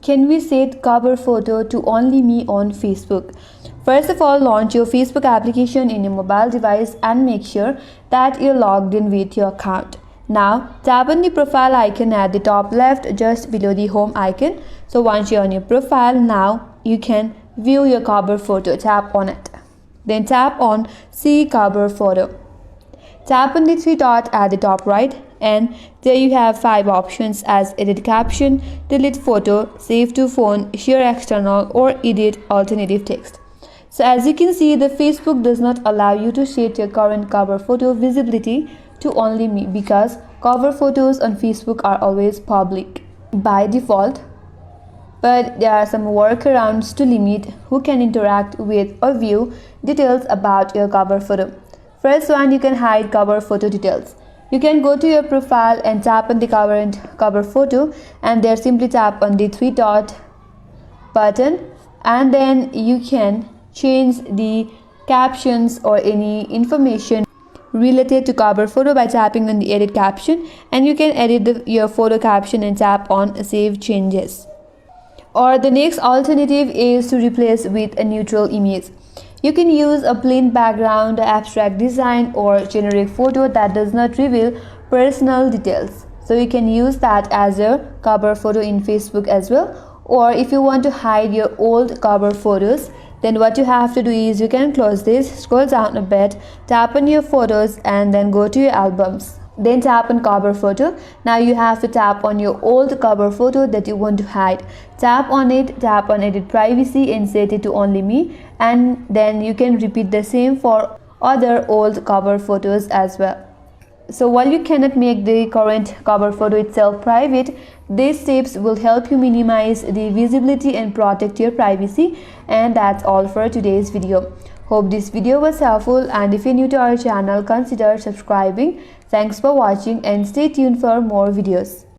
can we set cover photo to only me on Facebook? First of all, launch your Facebook application in your mobile device and make sure that you're logged in with your account. Now, tap on the profile icon at the top left just below the home icon. So once you're on your profile, now you can view your cover photo. Tap on it. Then tap on See Cover Photo. Tap on the three dots at the top right, and there you have 5 options as edit caption, delete photo, save to phone, share external, or edit alternative text. So as you can see, the Facebook does not allow you to set your current cover photo visibility to only me because cover photos on Facebook are always public by default. But there are some workarounds to limit who can interact with or view details about your cover photo. First one, you can hide cover photo details. You can go to your profile and tap on the current cover photo, and there simply tap on the three dot button, and then you can change the captions or any information related to cover photo by tapping on the edit caption, and you can edit your photo caption and tap on save changes. Or the next alternative is to replace with a neutral image. You can use a plain background, abstract design, or generic photo that does not reveal personal details. So you can use that as a cover photo in Facebook as well. Or if you want to hide your old cover photos, then what you have to do is you can close this, scroll down a bit, tap on your photos, and then go to your albums. Then tap on cover photo. Now you have to tap on your old cover photo that you want to hide. Tap on it, tap on edit privacy and set it to only me, and then you can repeat the same for other old cover photos as well. So while you cannot make the current cover photo itself private, these steps will help you minimize the visibility and protect your privacy. And that's all for today's video. Hope this video was helpful, and if you're new to our channel, consider subscribing. Thanks for watching and stay tuned for more videos.